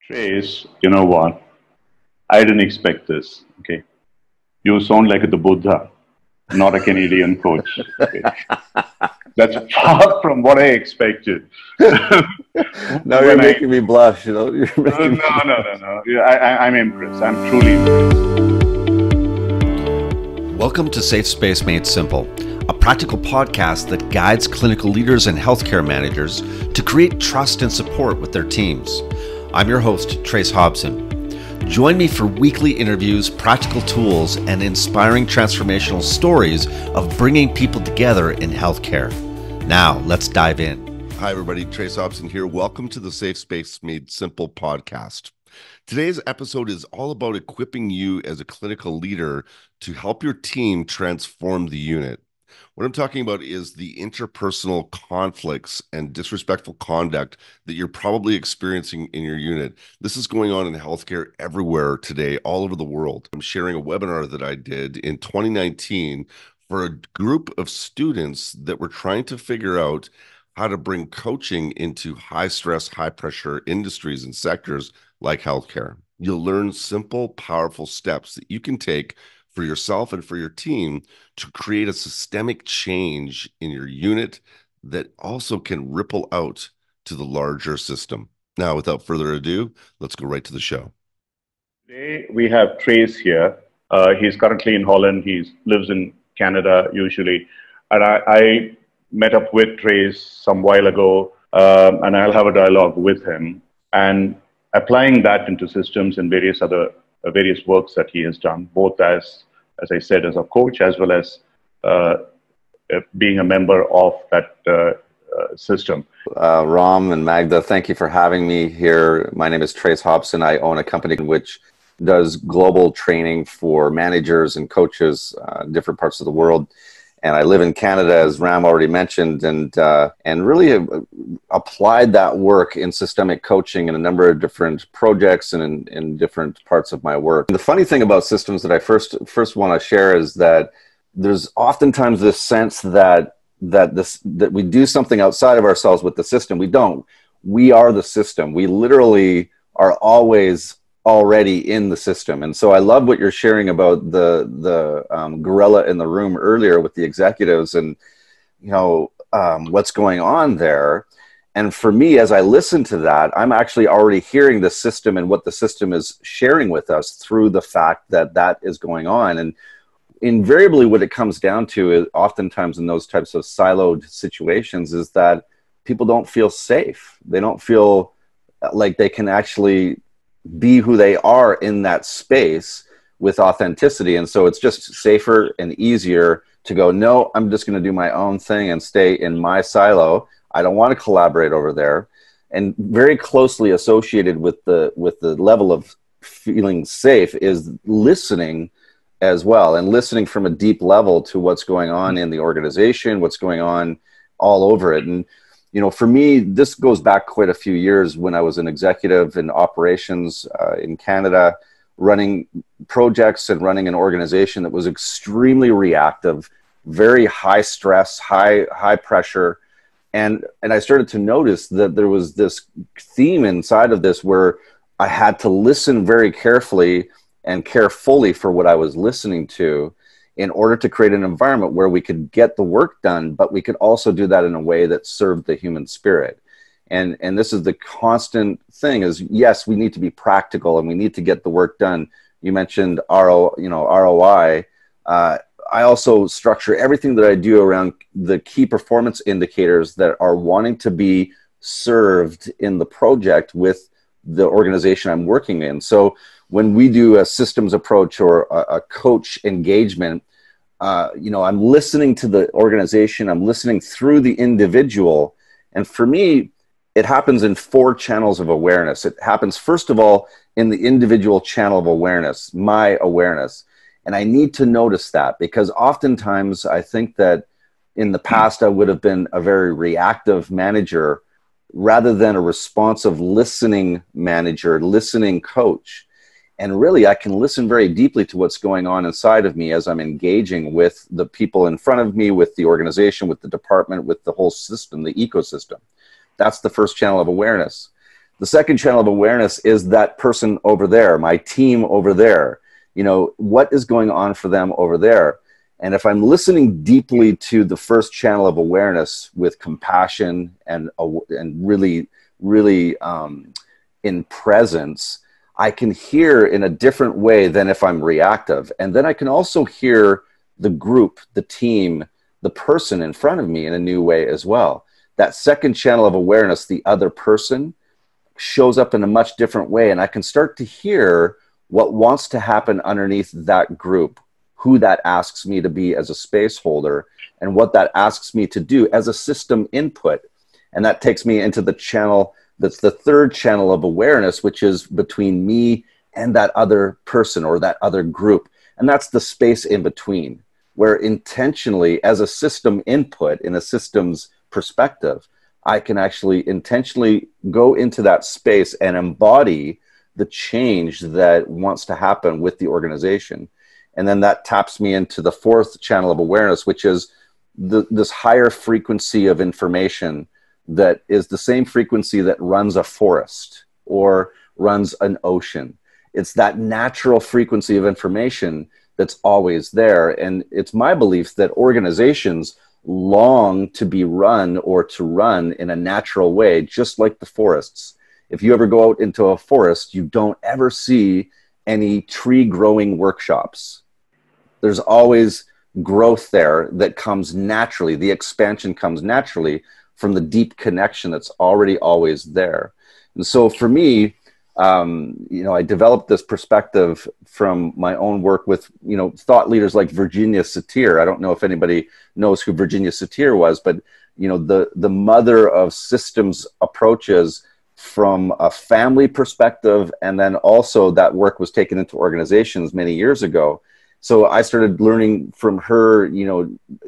Trace, you know what? I didn't expect this. Okay. You sound like the Buddha, not a Canadian coach. Okay. That's far from what I expected. Now you're when I making me blush. You're no, making me no, blush. no, no. Yeah, I'm impressed. I'm truly impressed. Welcome to Safe Space Made Simple, a practical podcast that guides clinical leaders and healthcare managers to create trust and support with their teams. I'm your host, Trace Hobson. Join me for weekly interviews, practical tools, and inspiring transformational stories of bringing people together in healthcare. Now, let's dive in. Hi, everybody. Trace Hobson here. Welcome to the Safe Space Made Simple podcast. Today's episode is all about equipping you as a clinical leader to help your team transform the unit. What I'm talking about is the interpersonal conflicts and disrespectful conduct that you're probably experiencing in your unit. This is going on in healthcare everywhere today, all over the world. I'm sharing a webinar that I did in 2019 for a group of students that were trying to figure out how to bring coaching into high stress, high pressure industries and sectors like healthcare. You'll learn simple, powerful steps that you can take for yourself and for your team to create a systemic change in your unit that also can ripple out to the larger system. Now, without further ado, let's go right to the show. Today we have Trace here. He's currently in Holland. He lives in Canada usually. And I met up with Trace some while ago, and I'll have a dialogue with him. And applying that into systems and various other various works that he has done, both as I said, as a coach, as well as being a member of that system. Ram and Magda, thank you for having me here. My name is Trace Hobson. I own a company which does global training for managers and coaches in different parts of the world. And I live in Canada, as Ram already mentioned, and really applied that work in systemic coaching in a number of different projects and in different parts of my work. The funny thing about systems that I first want to share is that there's oftentimes this sense that we do something outside of ourselves with the system. We don't. We are the system. We literally are always already in the system. And so I love what you're sharing about the gorilla in the room earlier with the executives and what's going on there. And for me, as I listen to that, I'm actually already hearing the system and what the system is sharing with us through the fact that that is going on. And invariably what it comes down to is oftentimes in those types of siloed situations is that people don't feel safe. They don't feel like they can actually be who they are in that space with authenticity. And so it's just safer and easier to go, no, I'm just going to do my own thing and stay in my silo. I don't want to collaborate over there. And very closely associated with the level of feeling safe is listening as well, and listening from a deep level to what's going on in the organization, what's going on all over it. And for me, this goes back quite a few years when I was an executive in operations in Canada, running projects and running an organization that was extremely reactive, very high stress, high pressure. And I started to notice that there was this theme inside of this where I had to listen very carefully and care fully for what I was listening to in order to create an environment where we could get the work done, but we could also do that in a way that served the human spirit. And this is the constant thing is, yes, we need to be practical and we need to get the work done. You mentioned ROI. I also structure everything that I do around the key performance indicators that are wanting to be served in the project with the organization I'm working in. So when we do a systems approach or a coach engagement, I'm listening to the organization, I'm listening through the individual. And for me, it happens in 4 channels of awareness. It happens, first of all, in the individual channel of awareness, my awareness. And I need to notice that because oftentimes I think that in the past, I would have been a very reactive manager rather than a responsive listening manager, listening coach. And really, I can listen very deeply to what's going on inside of me as I'm engaging with the people in front of me, with the organization, with the department, with the whole system, the ecosystem. That's the first channel of awareness. The second channel of awareness is that person over there, my team over there. You know, what is going on for them over there? And if I'm listening deeply to the first channel of awareness with compassion and really, really in presence, I can hear in a different way than if I'm reactive. And then I can also hear the group, the team, the person in front of me in a new way as well. That second channel of awareness, the other person, shows up in a much different way. And I can start to hear what wants to happen underneath that group, who that asks me to be as a space holder, and what that asks me to do as a system input. And that takes me into the channel that's the third channel of awareness, which is between me and that other person or that other group. And that's the space in between, where intentionally, as a system input in a system's perspective, I can actually intentionally go into that space and embody the change that wants to happen with the organization. And then that taps me into the fourth channel of awareness, which is this higher frequency of information that is the same frequency that runs a forest or runs an ocean. It's that natural frequency of information that's always there. And it's my belief that organizations long to be run or to run in a natural way, just like the forests. If you ever go out into a forest, you don't ever see any tree growing workshops. There's always growth there that comes naturally. The expansion comes naturally from the deep connection that's already always there. And so for me, I developed this perspective from my own work with, thought leaders like Virginia Satir. I don't know if anybody knows who Virginia Satir was, but, the mother of systems approaches from a family perspective. And then also that work was taken into organizations many years ago. So I started learning from her,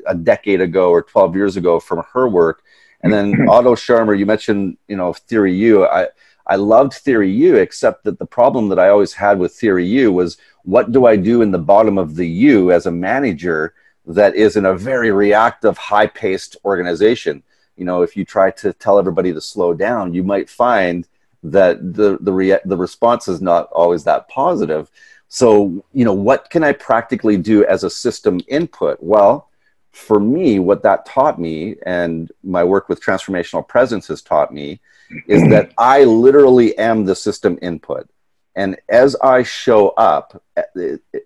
a decade ago or 12 years ago from her work. And then Otto Scharmer, you mentioned, Theory U. I loved Theory U, except that the problem that I always had with Theory U was, what do I do in the bottom of the U as a manager that is in a very reactive, high-paced organization? If you try to tell everybody to slow down, you might find that the response is not always that positive. So, what can I practically do as a system input? Well, for me, what that taught me, and my work with Transformational Presence has taught me, is that I literally am the system input. And as I show up,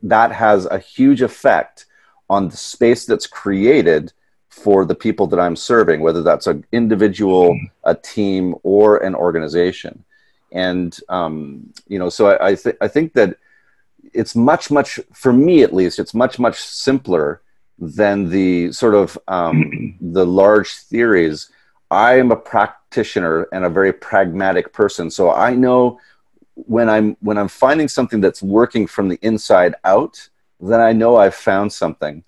that has a huge effect on the space that's created for the people that I'm serving, whether that's an individual, a team, or an organization. And, so I think that it's much, for me at least, it's much simpler than the sort of the large theories. I am a practitioner and a very pragmatic person. So I know when I'm finding something that's working from the inside out, then I know I've found something.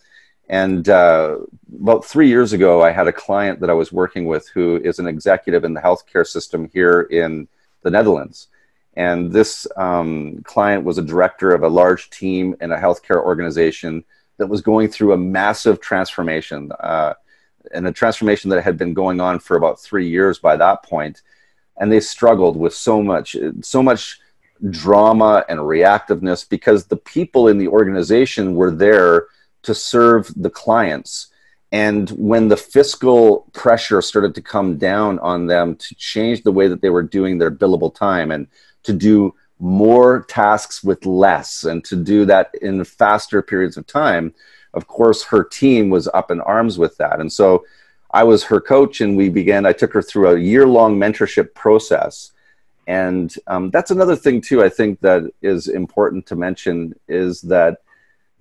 And about 3 years ago, I had a client that I was working with who is an executive in the healthcare system here in the Netherlands. And this client was a director of a large team in a healthcare organization that was going through a massive transformation, and a transformation that had been going on for about 3 years by that point. And they struggled with so much drama and reactiveness because the people in the organization were there to serve the clients. And when the fiscal pressure started to come down on them to change the way that they were doing their billable time and to do more tasks with less and to do that in faster periods of time, of course, her team was up in arms with that. And so I was her coach, and I took her through a year-long mentorship process. And that's another thing too, I think that is important to mention, is that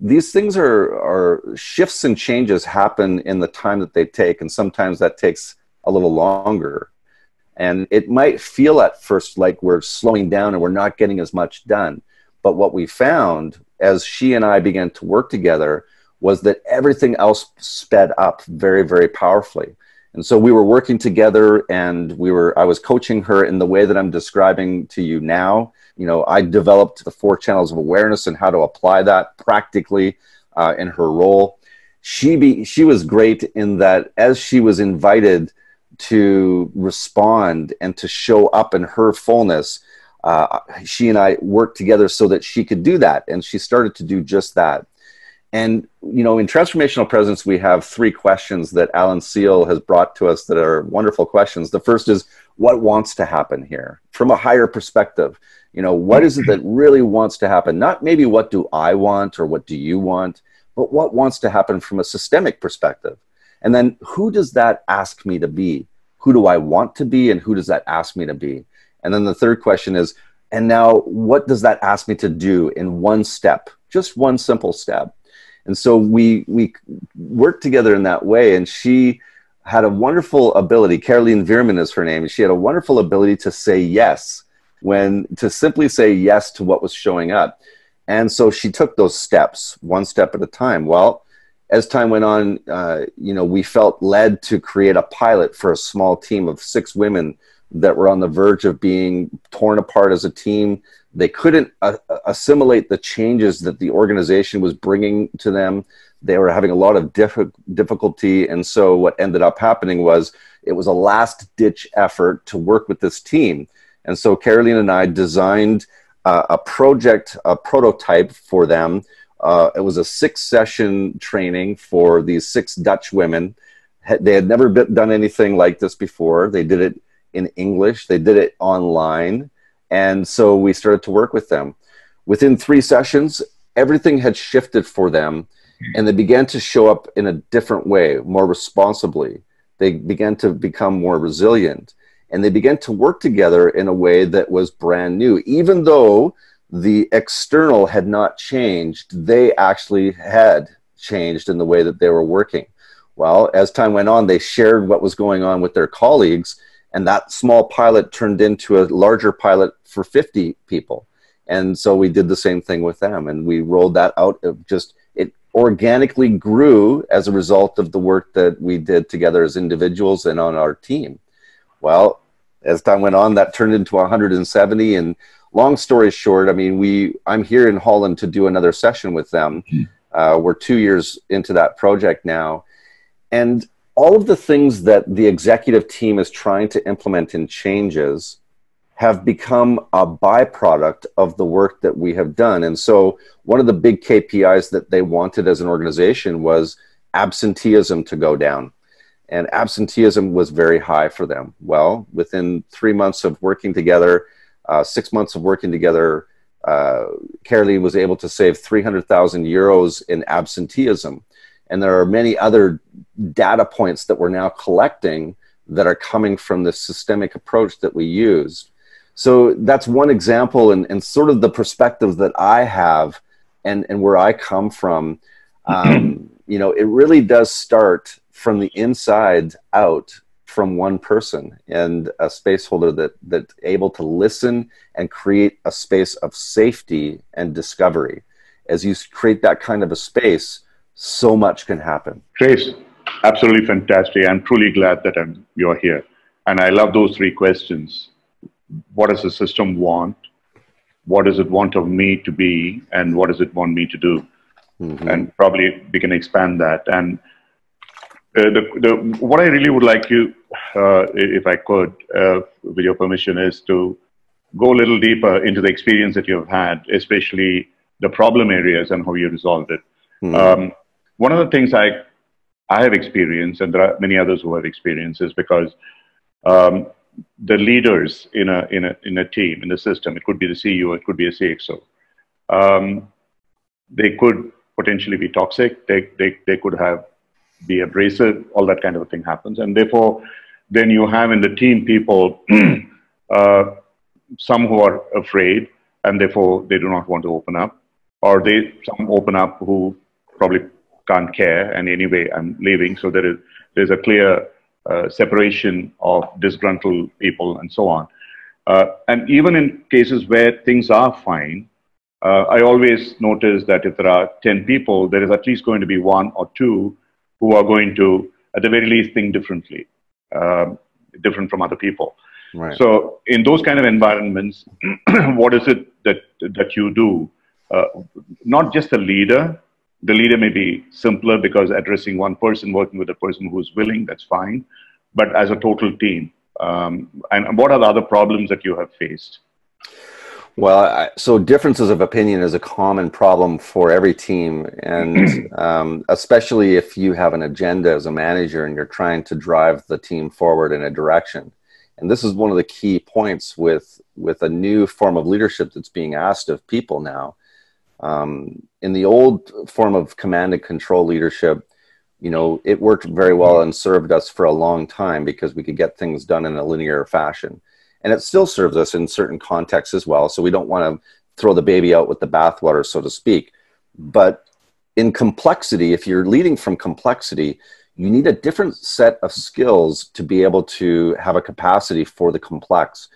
these things are shifts and changes happen in the time that they take. And sometimes that takes a little longer. And it might feel at first like we're slowing down and we're not getting as much done. But what we found as she and I began to work together was that everything else sped up very, very powerfully. And so we were working together, and I was coaching her in the way that I'm describing to you now. I developed the 4 channels of awareness and how to apply that practically in her role. She was great in that as she was invited to respond and to show up in her fullness, she and I worked together so that she could do that. And she started to do just that. And, you know, in Transformational Presence, we have 3 questions that Alan Seal has brought to us that are wonderful questions. The first is, what wants to happen here from a higher perspective? You know, what is it that really wants to happen? Not maybe what do I want or what do you want, but what wants to happen from a systemic perspective? And then who does that ask me to be? Who do I want to be, and who does that ask me to be? And then the third question is, and now what does that ask me to do in one step, just one simple step? And so we worked together in that way, and she had a wonderful ability. Caroline Veerman is her name, and she had a wonderful ability to say yes, to simply say yes to what was showing up. And so she took those steps, one step at a time. Well, as time went on, you know, we felt led to create a pilot for a small team of 6 women that were on the verge of being torn apart as a team. They couldn't assimilate the changes that the organization was bringing to them. They were having a lot of difficulty. And so what ended up happening was it was a last-ditch effort to work with this team. And so Caroline and I designed a prototype for them. It was a 6-session training for these 6 Dutch women. They had never done anything like this before. They did it in English. They did it online. And so we started to work with them. Within 3 sessions, everything had shifted for them, and they began to show up in a different way, more responsibly. They began to become more resilient, and they began to work together in a way that was brand new. Even though the external had not changed, they actually had changed in the way that they were working. Well, as time went on, they shared what was going on with their colleagues, and that small pilot turned into a larger pilot for 50 people. And so we did the same thing with them, and we rolled that out. It organically grew as a result of the work that we did together as individuals and on our team. Well, as time went on, that turned into 170. And long story short, I mean, I'm here in Holland to do another session with them. We're 2 years into that project now. And all of the things that the executive team is trying to implement in changes have become a byproduct of the work that we have done. And so one of the big KPIs that they wanted as an organization was absenteeism to go down. And absenteeism was very high for them. Well, within 3 months of working together, 6 months of working together, Caroline was able to save 300,000 euros in absenteeism. And there are many other data points that we're now collecting that are coming from the systemic approach that we used. So that's one example, and sort of the perspective that I have and where I come from. You know, it really does start from the inside out, from one person and a space holder that's able to listen and create a space of safety and discovery. As you create that kind of a space, so much can happen. Trace, absolutely fantastic. I'm truly glad that you're here. And I love those 3 questions. What does the system want? What does it want of me to be? And what does it want me to do? And probably we can expand that. And what I really would like you, if I could, with your permission, is to go a little deeper into the experience that you've had, especially the problem areas and how you resolved it. One of the things I have experienced, and there are many others who have experienced, is because the leaders in a team, in the system, it could be the CEO, it could be a CXO, they could potentially be toxic, they could be abrasive, all that kind of a thing happens. And therefore, then you have in the team people, some who are afraid, and therefore they do not want to open up, or some open up who probably can't care, and anyway, I'm leaving. So there's a clear separation of disgruntled people and so on. And even in cases where things are fine, I always notice that if there are 10 people, there is at least going to be 1 or 2 who are going to, at the very least, think differently, different from other people. Right. So in those kind of environments, what is it that you do? Not just the leader may be simpler because addressing one person, working with a person who's willing, that's fine. but as a total team? And what are the other problems that you have faced? Well, so differences of opinion is a common problem for every team, and especially if you have an agenda as a manager and you're trying to drive the team forward in a direction. And this is one of the key points with a new form of leadership that's being asked of people now. In the old form of command and control leadership, it worked very well and served us for a long time because we could get things done in a linear fashion. And it still serves us in certain contexts as well. So we don't want to throw the baby out with the bathwater, so to speak. But in complexity, if you're leading from complexity, you need a different set of skills to be able to have a capacity for the complex.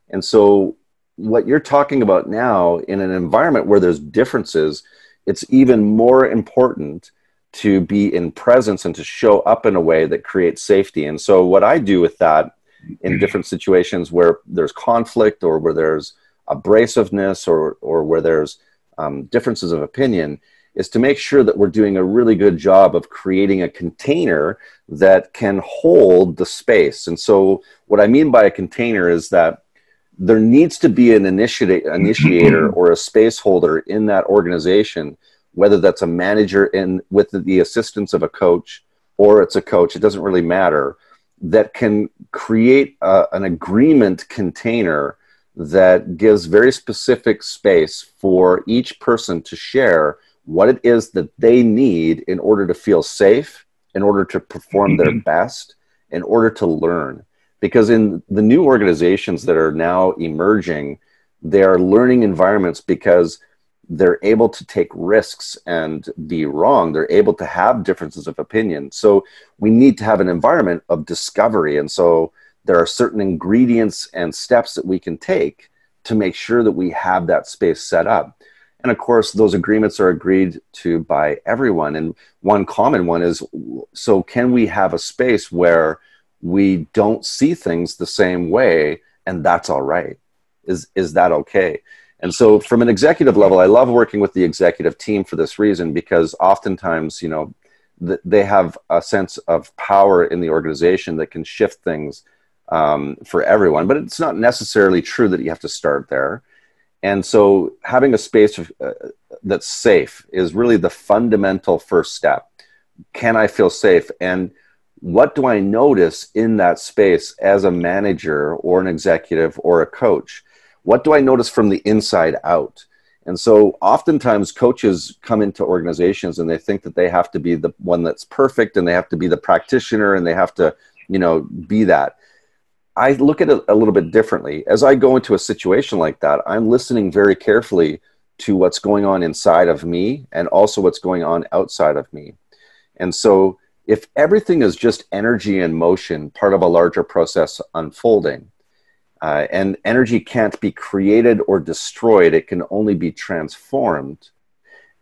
And so what you're talking about now, in an environment where there's differences, it's even more important to be in presence and to show up in a way that creates safety. And so what I do with that in different situations where there's conflict or where there's abrasiveness or where there's differences of opinion is to make sure that we're doing a really good job of creating a container that can hold the space. And so what I mean by a container is that there needs to be an initiator or a space holder in that organization, whether that's a manager with the assistance of a coach or it's a coach, it doesn't really matter, that can create an agreement container that gives very specific space for each person to share what it is that they need in order to feel safe, in order to perform their best, in order to learn. Because in the new organizations that are now emerging, they are learning environments because they're able to take risks and be wrong. They're able to have differences of opinion. So we need to have an environment of discovery. And so there are certain ingredients and steps that we can take to make sure that we have that space set up. And of course, those agreements are agreed to by everyone. And one common one is, so can we have a space where we don't see things the same way, and that's all right? Is that okay? And so from an executive level, I love working with the executive team for this reason, because oftentimes, they have a sense of power in the organization that can shift things for everyone. But it's not necessarily true that you have to start there. And so having a space that's safe is really the fundamental first step. Can I feel safe? And what do I notice in that space as a manager or an executive or a coach? What do I notice from the inside out? And so oftentimes coaches come into organizations and they think that they have to be the one that's perfect and they have to be the practitioner and they have to, be that. I look at it a little bit differently. As I go into a situation like that, I'm listening very carefully to what's going on inside of me and also what's going on outside of me. And so if everything is just energy and motion, part of a larger process unfolding, and energy can't be created or destroyed, it can only be transformed.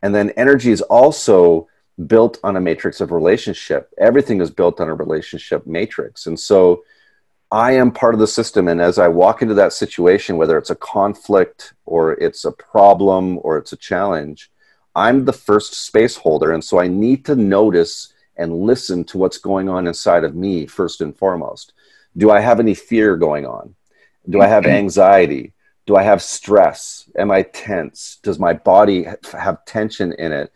And then energy is also built on a matrix of relationship. Everything is built on a relationship matrix. And so I am part of the system. And as I walk into that situation, whether it's a conflict or it's a problem or it's a challenge, I'm the first space holder. And so I need to notice and listen to what's going on inside of me first and foremost. Do I have any fear going on? Do I have anxiety? Do I have stress? Am I tense? Does my body have tension in it?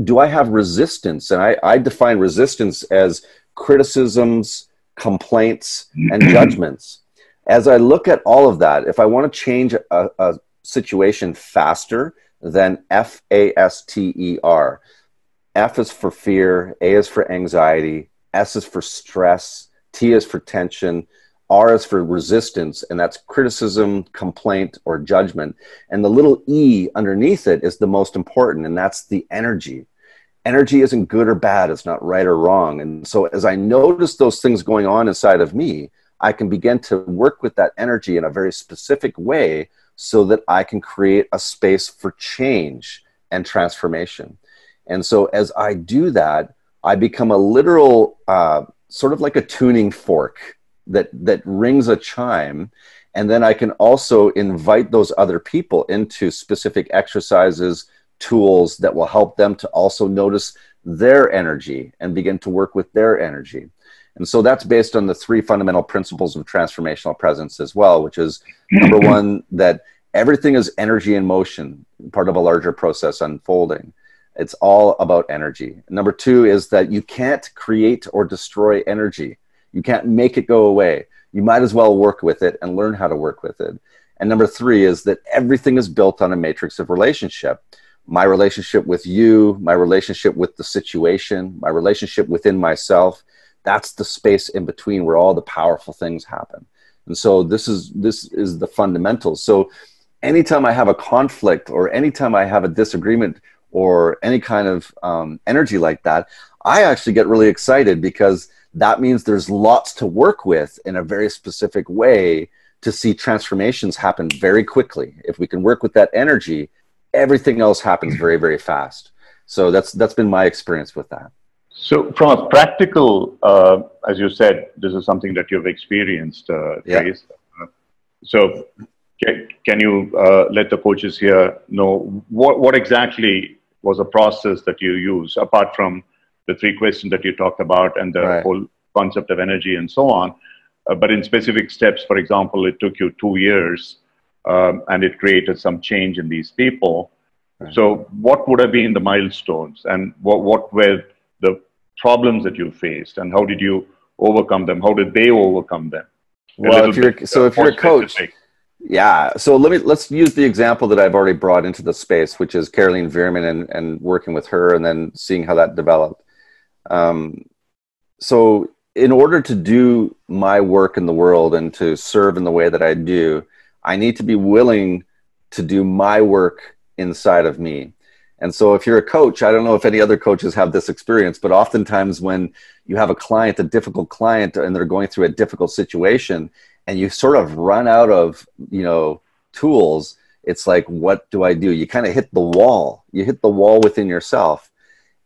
Do I have resistance? And I define resistance as criticisms, complaints, and judgments. As I look at all of that, if I want to change a situation faster, then FASTER. F is for fear, A is for anxiety, S is for stress, T is for tension, R is for resistance, and that's criticism, complaint, or judgment. And the little E underneath it is the most important, and that's the energy. Energy isn't good or bad. It's not right or wrong. And so as I notice those things going on inside of me, I can begin to work with that energy in a very specific way so that I can create a space for change and transformation. And so as I do that, I become a literal, sort of like a tuning fork that rings a chime. And then I can also invite those other people into specific exercises, tools that will help them to also notice their energy and begin to work with their energy. And so that's based on the 3 fundamental principles of transformational presence as well, which is number 1, that everything is energy in motion, part of a larger process unfolding. It's all about energy. Number 2 is that you can't create or destroy energy. You can't make it go away. You might as well work with it and learn how to work with it. And number 3 is that everything is built on a matrix of relationship. My relationship with you, my relationship with the situation, my relationship within myself, that's the space in between where all the powerful things happen. And so this is the fundamentals. So anytime I have a conflict or anytime I have a disagreement or any kind of energy like that, I actually get really excited because that means there's lots to work with in a very specific way to see transformations happen very quickly. If we can work with that energy, everything else happens very, very fast. So that's been my experience with that. So from a practical, as you said, this is something that you've experienced, Trace. Yeah. So can you let the coaches here know what exactly was a process that you use, apart from the 3 questions that you talked about and the whole concept of energy and so on? But in specific steps, for example, it took you 2 years and it created some change in these people. Right. So what would have been the milestones and what were the problems that you faced and how did you overcome them? How did they overcome them? Well, if you're a coach, yeah. So let's use the example that I've already brought into the space, which is Caroline Veerman and working with her and then seeing how that developed. So in order to do my work in the world and to serve in the way that I do, I need to be willing to do my work inside of me. And so if you're a coach, I don't know if any other coaches have this experience, but oftentimes when you have a client, a difficult client, and they're going through a difficult situation and you sort of run out of, tools, it's like, what do I do? You kind of hit the wall. You hit the wall within yourself.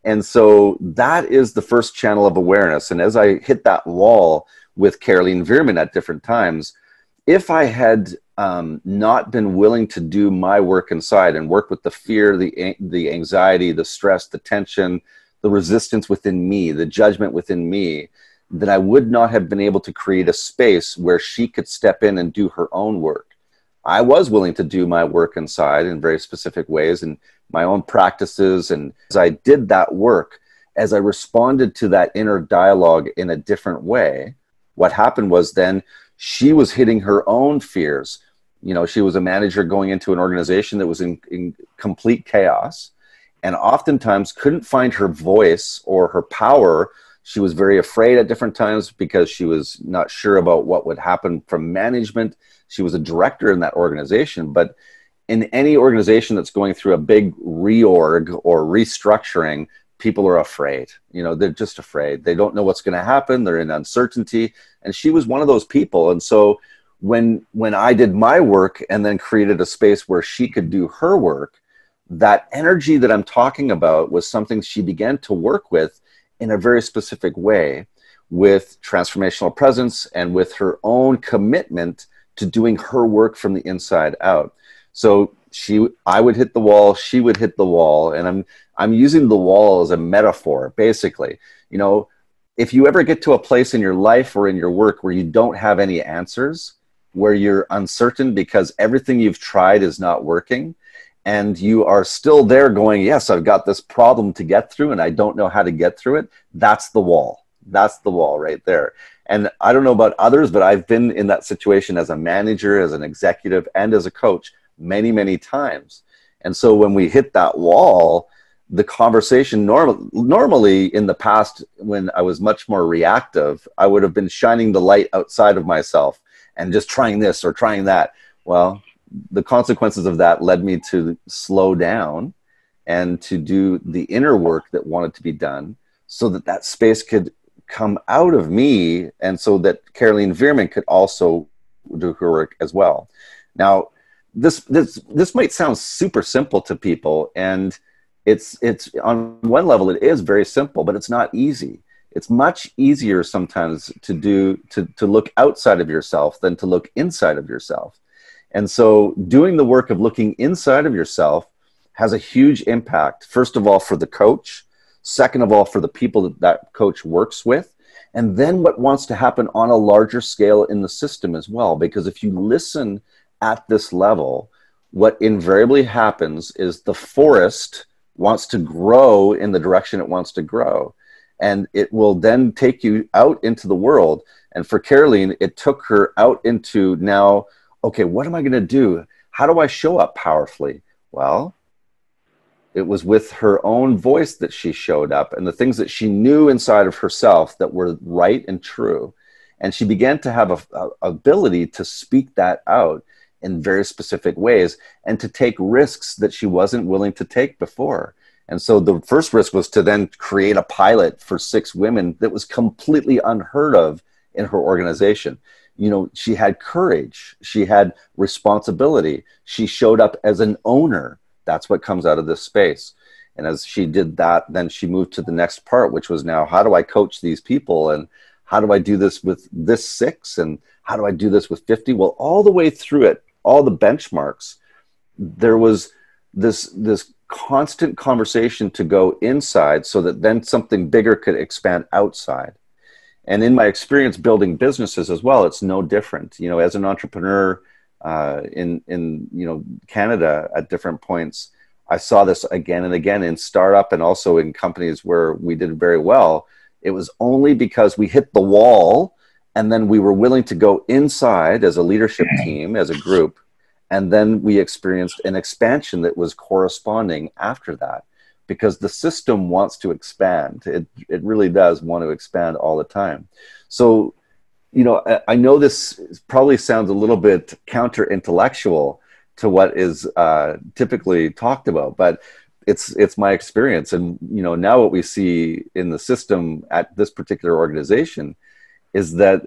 And so that is the first channel of awareness. And as I hit that wall with Caroline Veerman at different times, if I had not been willing to do my work inside and work with the fear, the anxiety, the stress, the tension, the resistance within me, the judgment within me, then I would not have been able to create a space where she could step in and do her own work. I was willing to do my work inside in very specific ways and my own practices. And as I did that work, as I responded to that inner dialogue in a different way, what happened was then she was hitting her own fears. She was a manager going into an organization that was in complete chaos and oftentimes couldn't find her voice or her power. She was very afraid at different times because she was not sure about what would happen from management. She was a director in that organization, but in any organization that's going through a big reorg or restructuring, people are afraid. They're just afraid. They don't know what's going to happen. They're in uncertainty. And she was one of those people. And so when I did my work and then created a space where she could do her work, that energy that I'm talking about was something she began to work with in a very specific way with transformational presence and with her own commitment to doing her work from the inside out. So I would hit the wall, she would hit the wall, and I'm using the wall as a metaphor, basically. If you ever get to a place in your life or in your work where you don't have any answers, where you're uncertain because everything you've tried is not working, and you are still there going, yes, I've got this problem to get through and I don't know how to get through it, that's the wall. That's the wall right there. And I don't know about others, but I've been in that situation as a manager, as an executive, and as a coach many, many times. And so when we hit that wall, the conversation normally in the past, when I was much more reactive, I would have been shining the light outside of myself and just trying this or trying that. Well, the consequences of that led me to slow down and to do the inner work that wanted to be done so that that space could come out of me and so that Caroline Veerman could also do her work as well. Now, this might sound super simple to people, and it's on one level it is very simple, but it's not easy. It's much easier sometimes to look outside of yourself than to look inside of yourself. And so doing the work of looking inside of yourself has a huge impact, first of all, for the coach, second of all, for the people that coach works with, and then what wants to happen on a larger scale in the system as well. Because if you listen at this level, what invariably happens is the forest wants to grow in the direction it wants to grow. And it will then take you out into the world. And for Caroline, it took her out into now, okay, what am I going to do? How do I show up powerfully? Well, it was with her own voice that she showed up and the things that she knew inside of herself that were right and true. And she began to have a ability to speak that out in very specific ways and to take risks that she wasn't willing to take before. And so the first risk was to then create a pilot for 6 women that was completely unheard of in her organization. You know, she had courage, she had responsibility, she showed up as an owner. That's what comes out of this space. And as she did that, then she moved to the next part, which was now, how do I coach these people? And how do I do this with this 6? And how do I do this with 50? Well, all the way through it, all the benchmarks, there was this constant conversation to go inside so that then something bigger could expand outside. And in my experience building businesses as well, it's no different. You know, as an entrepreneur in you know, Canada at different points, I saw this again and again in startup and also in companies where we did very well. It was only because we hit the wall and then we were willing to go inside as a leadership team, as a group, and then we experienced an expansion that was corresponding after that, because the system wants to expand. It really does want to expand all the time. So, you know, I know this probably sounds a little bit counter-intellectual to what is typically talked about, but it's my experience. And, you know, now what we see in the system at this particular organization is that,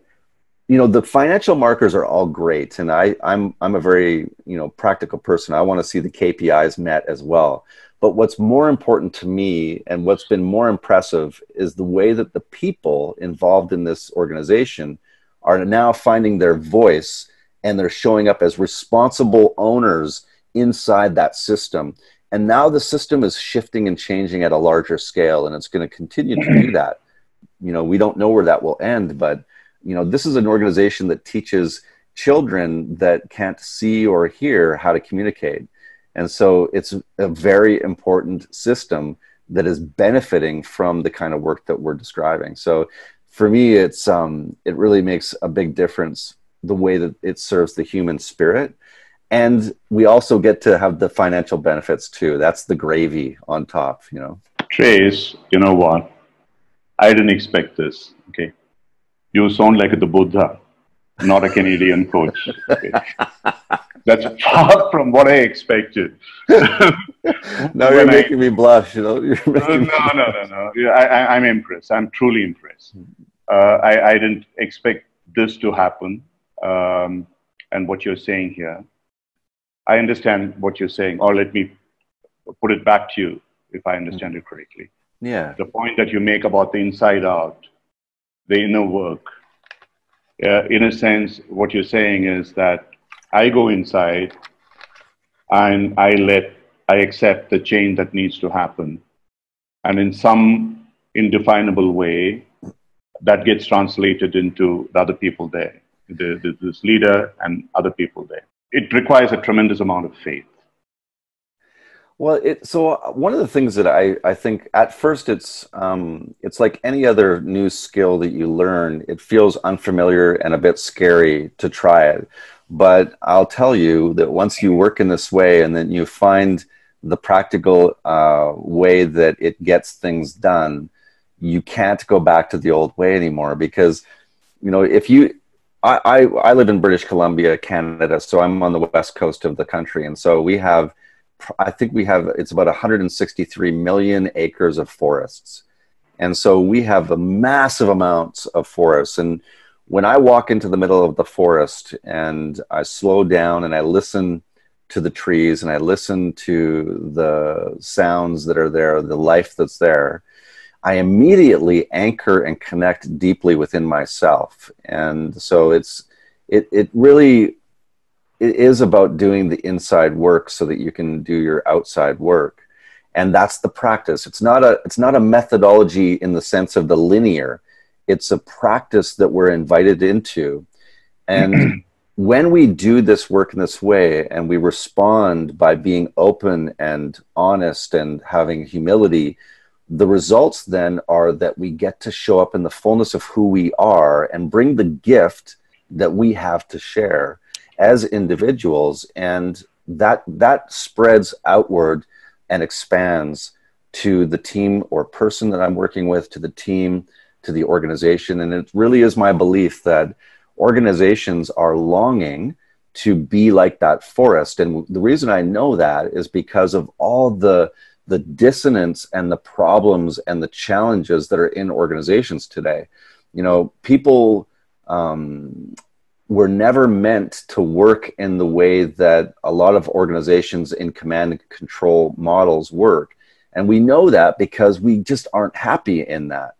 you know, the financial markers are all great. And I'm a very, you know, practical person. I want to see the KPIs met as well. But what's more important to me and what's been more impressive is the way that the people involved in this organization are now finding their voice and they're showing up as responsible owners inside that system. And now the system is shifting and changing at a larger scale, and it's going to continue to do that. You know, we don't know where that will end, but, you know, this is an organization that teaches children that can't see or hear how to communicate. And so it's a very important system that is benefiting from the kind of work that we're describing. So for me, it's it really makes a big difference the way that it serves the human spirit. And we also get to have the financial benefits too. That's the gravy on top, you know. Trace, you know what? I didn't expect this. Okay. You sound like the Buddha, not a Canadian coach. Okay. That's far from what I expected. Now you're making me blush, you know. No. I'm impressed. I'm truly impressed. I didn't expect this to happen. And what you're saying here, I understand what you're saying, or let me put it back to you if I understand it correctly. Yeah. The point that you make about the inside out, the inner work, in a sense, what you're saying is that I go inside and I accept the change that needs to happen. And in some indefinable way, that gets translated into the other people there, this leader and other people there. It requires a tremendous amount of faith. Well, so one of the things that I think at first it's like any other new skill that you learn. It feels unfamiliar and a bit scary to try it. But I'll tell you that once you work in this way and then you find the practical way that it gets things done, you can't go back to the old way anymore. Because, you know, if you, I live in British Columbia, Canada, so I'm on the west coast of the country. And so we have, I think we have, it's about 163 million acres of forests. And so we have a massive amounts of forests. And when I walk into the middle of the forest and I slow down and I listen to the trees and I listen to the sounds that are there, the life that's there, I immediately anchor and connect deeply within myself. And so it really is about doing the inside work so that you can do your outside work. And that's the practice. It's not a methodology in the sense of the linear. It's a practice that we're invited into. And when we do this work in this way and we respond by being open and honest and having humility, the results then are that we get to show up in the fullness of who we are and bring the gift that we have to share as individuals. And that spreads outward and expands to the team or person that I'm working with, to the team, to the organization. And it really is my belief that organizations are longing to be like that forest. And the reason I know that is because of all the dissonance and the problems and the challenges that are in organizations today. You know, people were never meant to work in the way that a lot of organizations in command and control models work. And we know that because we just aren't happy in that.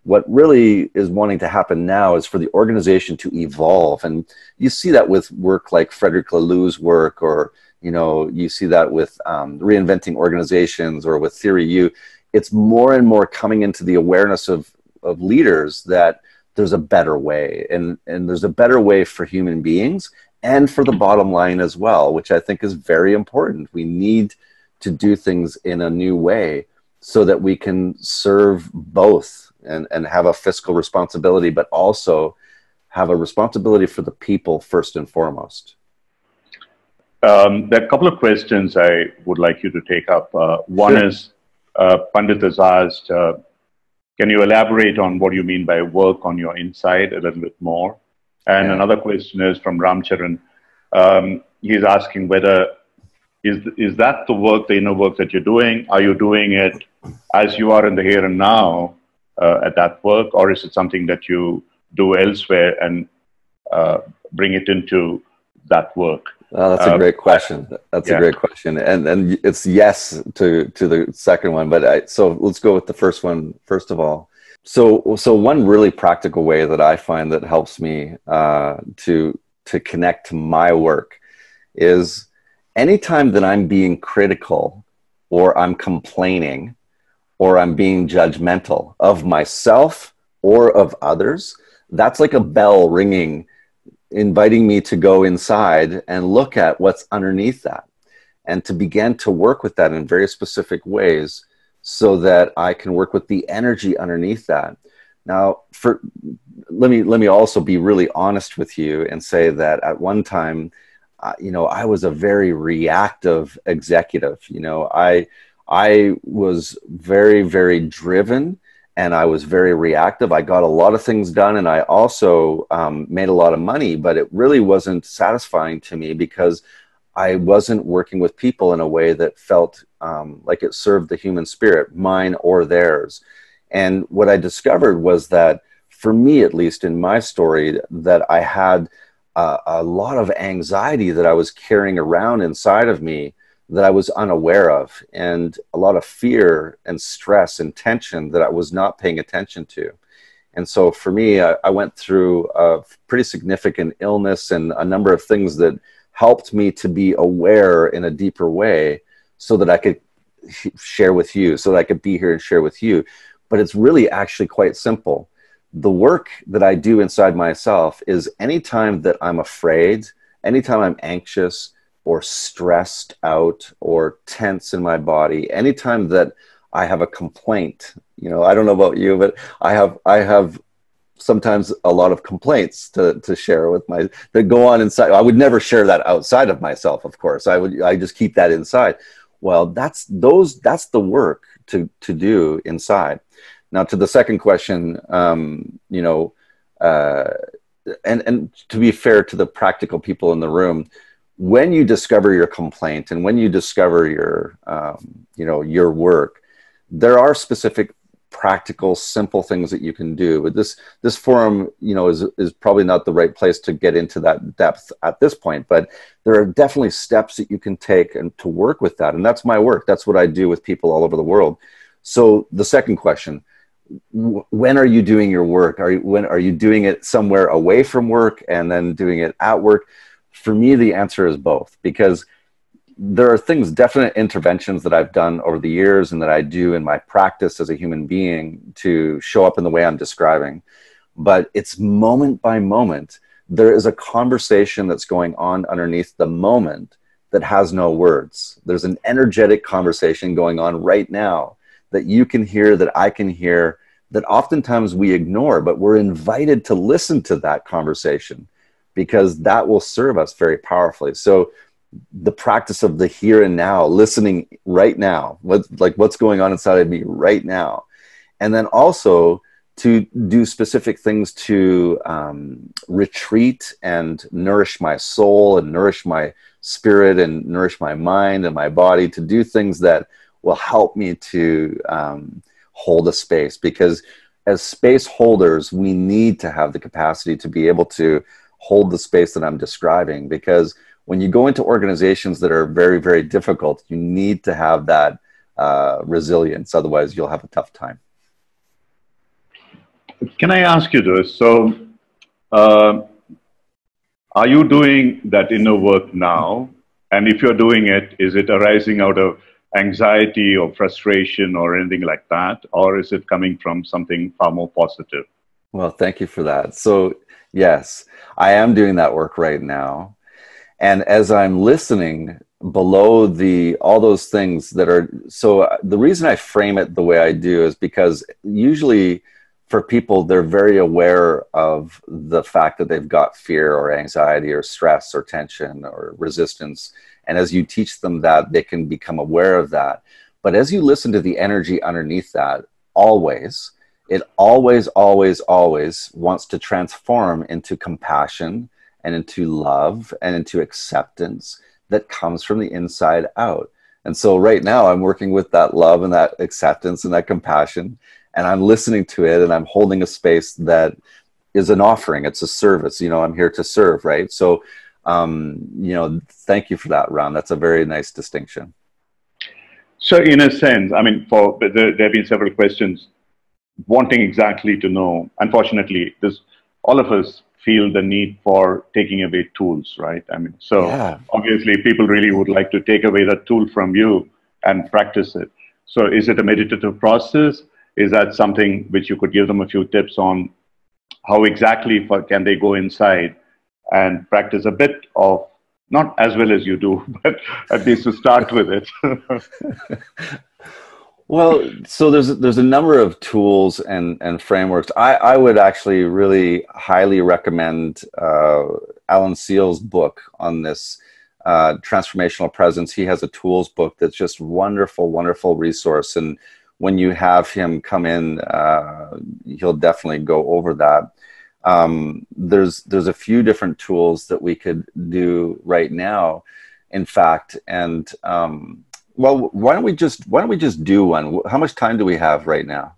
What really is wanting to happen now is for the organization to evolve. And you see that with work like Frederick Laloux's work, or, you know, you see that with reinventing organizations, or with Theory U. It's more and more coming into the awareness of leaders that there's a better way, and there's a better way for human beings and for the bottom line as well, which I think is very important. We need to do things in a new way so that we can serve both and have a fiscal responsibility, but also have a responsibility for the people first and foremost. There are a couple of questions I would like you to take up. One Sure. is, Pandit has asked, can you elaborate on what you mean by work on your inside a little bit more? And Yeah. another question is from Ramcharan. He's asking whether, is that the work, the inner work that you're doing? Are you doing it as you are in the here and now at that work? Or is it something that you do elsewhere and bring it into that work? That's a great question. That's a great question. And it's yes to the second one, but so let's go with the first one first of all. So one really practical way that I find that helps me to connect to my work is anytime that I'm being critical, or I'm complaining, or I'm being judgmental of myself or of others, that's like a bell ringing, inviting me to go inside and look at what's underneath that, and to begin to work with that in very specific ways so that I can work with the energy underneath that. Now, let me also be really honest with you and say that at one time, you know, I was a very reactive executive. You know, I was very, very driven, and I was very reactive. I got a lot of things done, and I also made a lot of money, but it really wasn't satisfying to me because I wasn't working with people in a way that felt like it served the human spirit, mine or theirs. And what I discovered was that, for me, at least in my story, that I had a lot of anxiety that I was carrying around inside of me that I was unaware of, and a lot of fear and stress and tension that I was not paying attention to. And so for me, I went through a pretty significant illness and a number of things that helped me to be aware in a deeper way so that I could share with you, so that I could be here and share with you. But it's really actually quite simple. The work that I do inside myself is anytime that I'm afraid, anytime I'm anxious or stressed out or tense in my body, anytime that I have a complaint, you know, I don't know about you, but I have sometimes a lot of complaints to share with that go on inside. I would never share that outside of myself, of course. I just keep that inside. Well, that's the work to do inside. Now, to the second question, you know, and to be fair to the practical people in the room, when you discover your complaint and when you discover your, you know, your work, there are specific, practical, simple things that you can do. But this forum, you know, is probably not the right place to get into that depth at this point. But there are definitely steps that you can take and to work with that. And that's my work. That's what I do with people all over the world. So the second question, when are you doing your work? When are you doing it somewhere away from work and then doing it at work? For me, the answer is both, because there are things, definite interventions that I've done over the years and that I do in my practice as a human being to show up in the way I'm describing. but it's moment by moment. There is a conversation that's going on underneath the moment that has no words. There's an energetic conversation going on right now that you can hear, that I can hear, that oftentimes we ignore, but we're invited to listen to that conversation because that will serve us very powerfully. So the practice of the here and now, listening right now, what's going on inside of me right now. And then also to do specific things to retreat and nourish my soul and nourish my spirit and nourish my mind and my body, to do things that will help me to hold a space. Because as space holders, we need to have the capacity to be able to hold the space that I'm describing. Because when you go into organizations that are very, very difficult, you need to have that resilience. Otherwise, you'll have a tough time. Can I ask you this? So, are you doing that inner work now? And if you're doing it, is it arising out of anxiety or frustration or anything like that? Or is it coming from something far more positive? Well, thank you for that. So, yes, I am doing that work right now. And as I'm listening below all those things that are, so the reason I frame it the way I do is because usually for people, they're very aware of the fact that they've got fear or anxiety or stress or tension or resistance. And as you teach them that, they can become aware of that. But as you listen to the energy underneath that, it always wants to transform into compassion and into love and into acceptance that comes from the inside out. And so right now I'm working with that love and that acceptance and that compassion, and I'm listening to it, and I'm holding a space that is an offering. It's a service. I'm here to serve, right? So, thank you for that, Ram. That's a very nice distinction. So in a sense, I mean, there have been several questions wanting exactly to know. Unfortunately, all of us feel the need for taking away tools, right? I mean, so yeah. Obviously people really would like to take away that tool from you and practice it. So is it a meditative process? Is that something which you could give them a few tips on how exactly can they go inside and practice a bit of, not as well as you do, but at least to start with it? Well, so there's a number of tools and frameworks. I would actually really highly recommend Alan Seal's book on this, Transformational Presence. He has a tools book that's just wonderful, wonderful resource. And when you have him come in, he'll definitely go over that. There's a few different tools that we could do right now, in fact, and well, why don't we just do one? How much time do we have right now?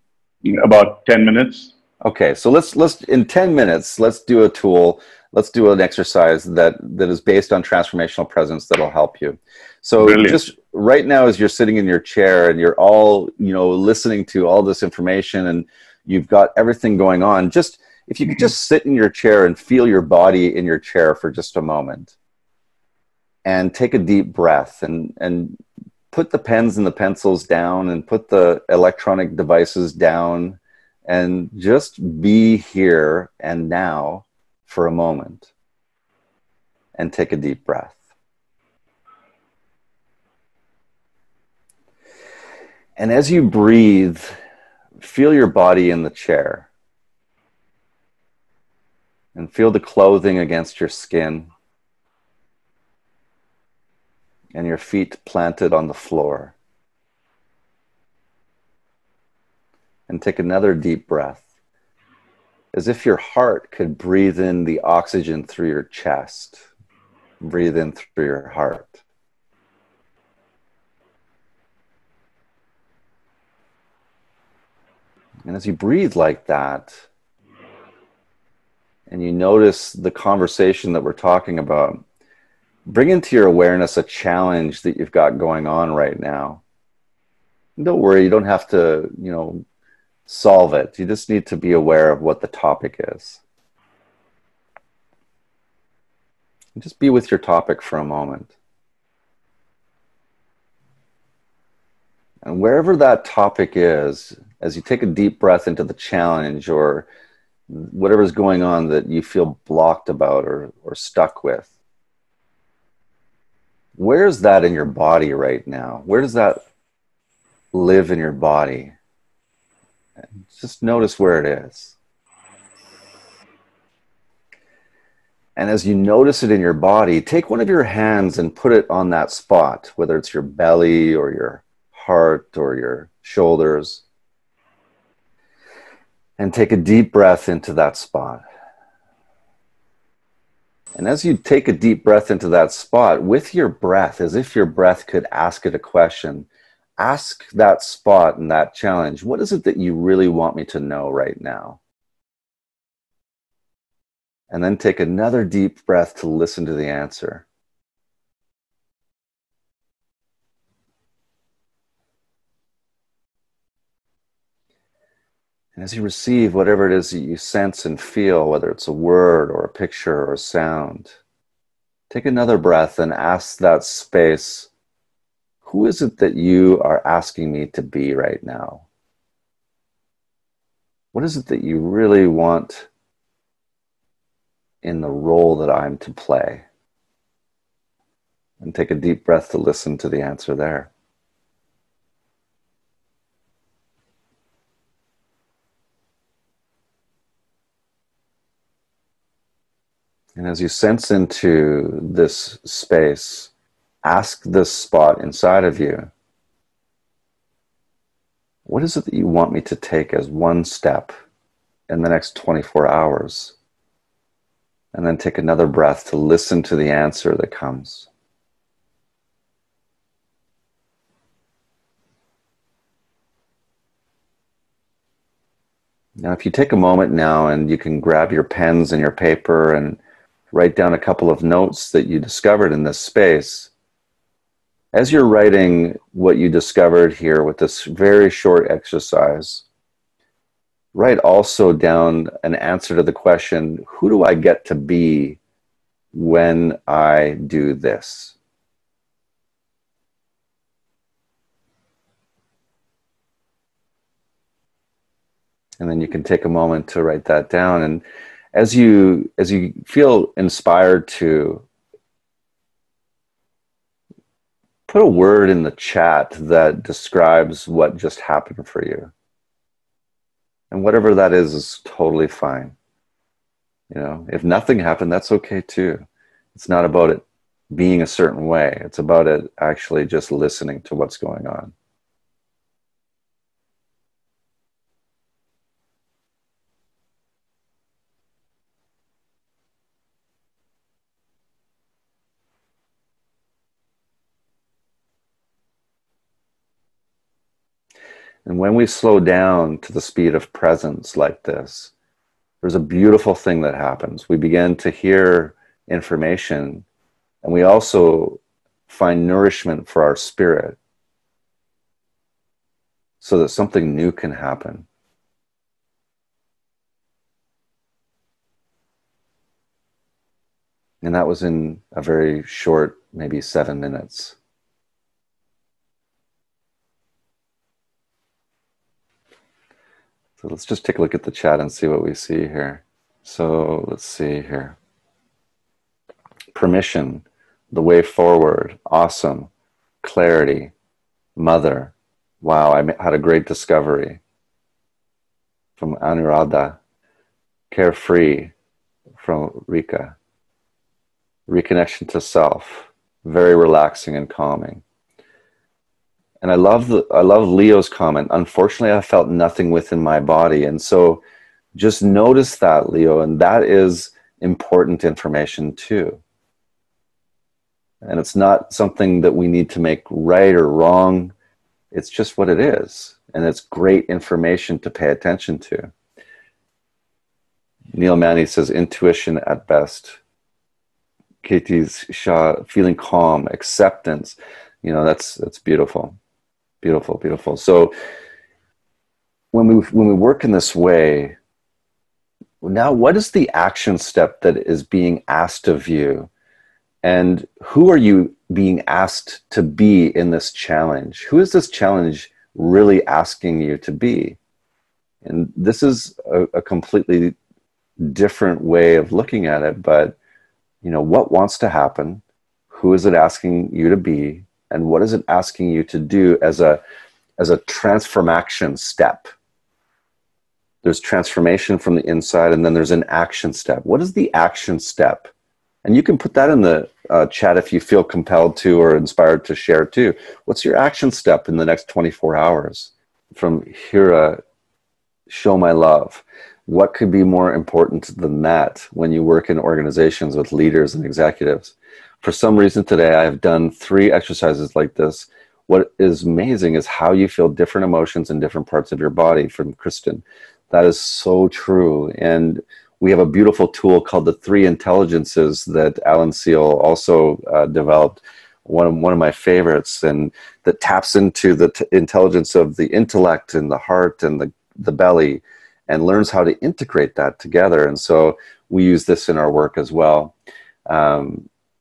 About 10 minutes. Okay, so let's in 10 minutes, let's do a tool. Let's do an exercise that is based on transformational presence that'll help you. So Brilliant. Just right now, as you're sitting in your chair and you're all, listening to all this information and you've got everything going on, if you could just sit in your chair and feel your body in your chair for just a moment and take a deep breath and put the pens and the pencils down and put the electronic devices down and just be here and now for a moment and take a deep breath. And as you breathe, feel your body in the chair and feel the clothing against your skin and your feet planted on the floor. And take another deep breath, as if your heart could breathe in the oxygen through your chest. Breathe in through your heart. And as you breathe like that, and you notice the conversation that we're talking about, bring into your awareness a challenge that you've got going on right now. And don't worry, you don't have to, solve it. You just need to be aware of what the topic is. And just be with your topic for a moment. And wherever that topic is, as you take a deep breath into the challenge, or whatever's going on that you feel blocked about or stuck with. Where's that in your body right now? Where does that live in your body? Just notice where it is. And as you notice it in your body, take one of your hands and put it on that spot, whether it's your belly or your heart or your shoulders. And take a deep breath into that spot. And as you take a deep breath into that spot, with your breath, as if your breath could ask it a question, ask that spot and that challenge, what is it that you really want me to know right now? And then take another deep breath to listen to the answer. And as you receive whatever it is that you sense and feel, whether it's a word or a picture or a sound, take another breath and ask that space, who is it that you are asking me to be right now? What is it that you really want in the role that I'm to play? And take a deep breath to listen to the answer there. And as you sense into this space, ask this spot inside of you, what is it that you want me to take as one step in the next 24 hours? And then take another breath to listen to the answer that comes. Now, if you take a moment now and you can grab your pens and your paper and write down a couple of notes that you discovered in this space. As you're writing what you discovered here with this very short exercise, write also down an answer to the question, who do I get to be when I do this? And then you can take a moment to write that down. And as you feel inspired to, put a word in the chat that describes what just happened for you. And whatever that is totally fine. You know, if nothing happened, that's okay too. It's not about it being a certain way. It's about it actually just listening to what's going on. And when we slow down to the speed of presence like this, there's a beautiful thing that happens. We begin to hear information, and we also find nourishment for our spirit so that something new can happen. And that was in a very short, maybe 7 minutes. So let's just take a look at the chat and see what we see here. So let's see here. Permission, the way forward, awesome, clarity, mother, wow, I had a great discovery. From Anuradha, carefree, from Rika, reconnection to self, very relaxing and calming. And I love Leo's comment. Unfortunately, I felt nothing within my body. And so just notice that, Leo, and that is important information too. And it's not something that we need to make right or wrong. It's just what it is. And it's great information to pay attention to. Neil Manny says, intuition at best. Katie Shah, feeling calm, acceptance. You know, that's beautiful. Beautiful, beautiful. So when we work in this way, now what is the action step that is being asked of you? And who are you being asked to be in this challenge? Who is this challenge really asking you to be? And this is a completely different way of looking at it, but what wants to happen? Who is it asking you to be? And what is it asking you to do as a transformation step? There's transformation from the inside, and then there's an action step. What is the action step? And you can put that in the chat if you feel compelled to or inspired to share too. What's your action step in the next 24 hours? From Hira, show my love. What could be more important than that when you work in organizations with leaders and executives? For some reason today, I have done 3 exercises like this. What is amazing is how you feel different emotions in different parts of your body, from Kristen. That is so true. And we have a beautiful tool called the 3 Intelligences that Alan Seal also developed, one of my favorites, and that taps into the intelligence of the intellect and the heart and the belly, and learns how to integrate that together. And so we use this in our work as well.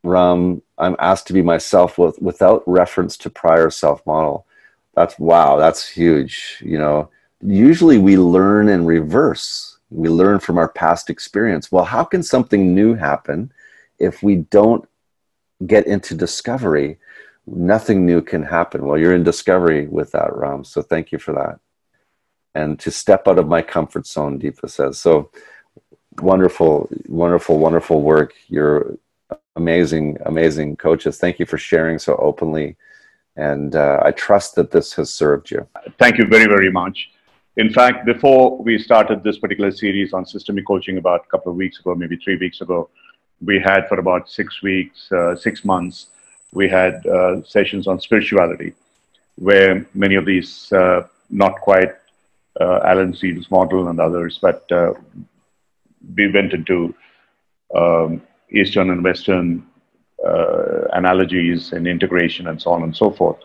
Ram, I'm asked to be myself without reference to prior self model. That's huge. Usually we learn in reverse. We learn from our past experience. Well, how can something new happen if we don't get into discovery? Nothing new can happen. Well, you're in discovery with that, Ram. So thank you for that. And to step out of my comfort zone, Deepa says. So wonderful, wonderful, wonderful work. You're amazing, amazing coaches. Thank you for sharing so openly. And I trust that this has served you. Thank you very, very much. In fact, before we started this particular series on systemic coaching about a couple of weeks ago, maybe 3 weeks ago, we had for about 6 weeks, 6 months, we had sessions on spirituality, where many of these, not quite Alan Seal's model and others, but we went into Eastern and Western analogies and integration and so on and so forth.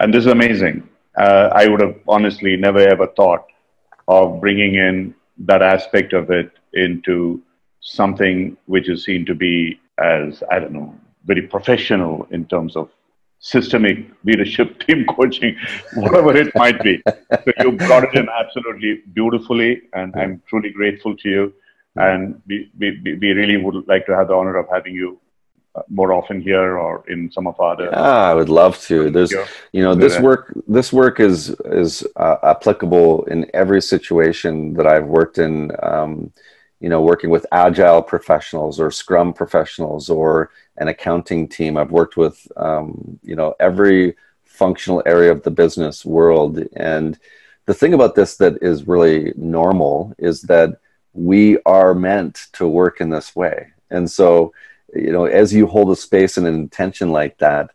And this is amazing. I would have honestly never ever thought of bringing in that aspect of it into something which is seen to be as, I don't know, very professional in terms of systemic leadership, team coaching, whatever it might be. So you brought it in absolutely beautifully, and I'm truly grateful to you. And we really would like to have the honor of having you more often here or in some of our other. I would love to. There's, this work is applicable in every situation that I've worked in. Working with agile professionals or Scrum professionals or an accounting team. I've worked with, every functional area of the business world. And the thing about this that is really normal is that we are meant to work in this way. And so, as you hold a space and an intention like that,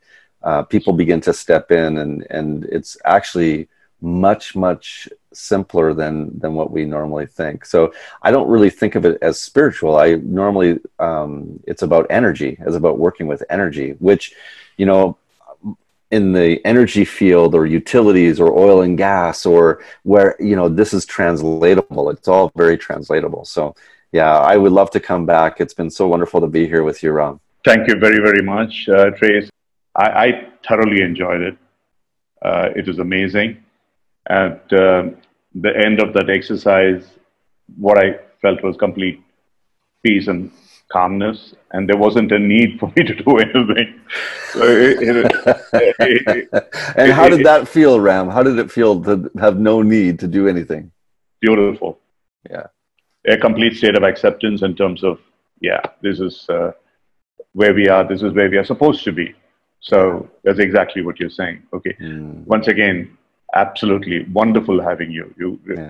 people begin to step in, and it's actually much, much simpler than what we normally think. So I don't really think of it as spiritual. I normally, it's about energy, it's about working with energy, which, in the energy field or utilities or oil and gas or where, this is translatable. It's all very translatable. So yeah, I would love to come back. It's been so wonderful to be here with you, Ram. Thank you very, very much, Trace. I thoroughly enjoyed it. It was amazing. At the end of that exercise, what I felt was complete peace and calmness, and there wasn't a need for me to do anything. So and how did that feel, Ram? How did it feel to have no need to do anything? Beautiful. Yeah. A complete state of acceptance in terms of, this is where we are, this is where we are supposed to be. So that's exactly what you're saying. Okay. Once again, absolutely wonderful having you.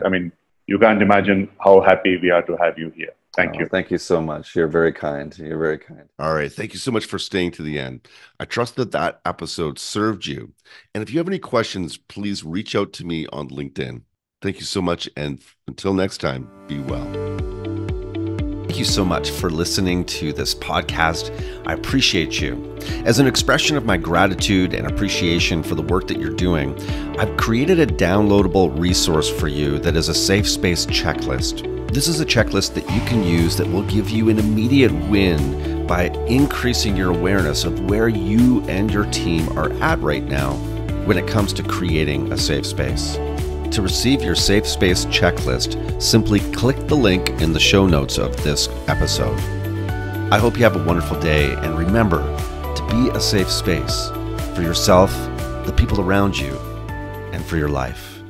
I mean, you can't imagine how happy we are to have you here. Thank you. Thank you so much. You're very kind. You're very kind. All right. Thank you so much for staying to the end. I trust that episode served you. And if you have any questions, please reach out to me on LinkedIn. Thank you so much. And until next time, be well. Thank you so much for listening to this podcast. I appreciate you. As an expression of my gratitude and appreciation for the work that you're doing, I've created a downloadable resource for you that is a safe space checklist. This is a checklist that you can use that will give you an immediate win by increasing your awareness of where you and your team are at right now when it comes to creating a safe space. To receive your safe space checklist, simply click the link in the show notes of this episode. I hope you have a wonderful day, and remember to be a safe space for yourself, the people around you, and for your life.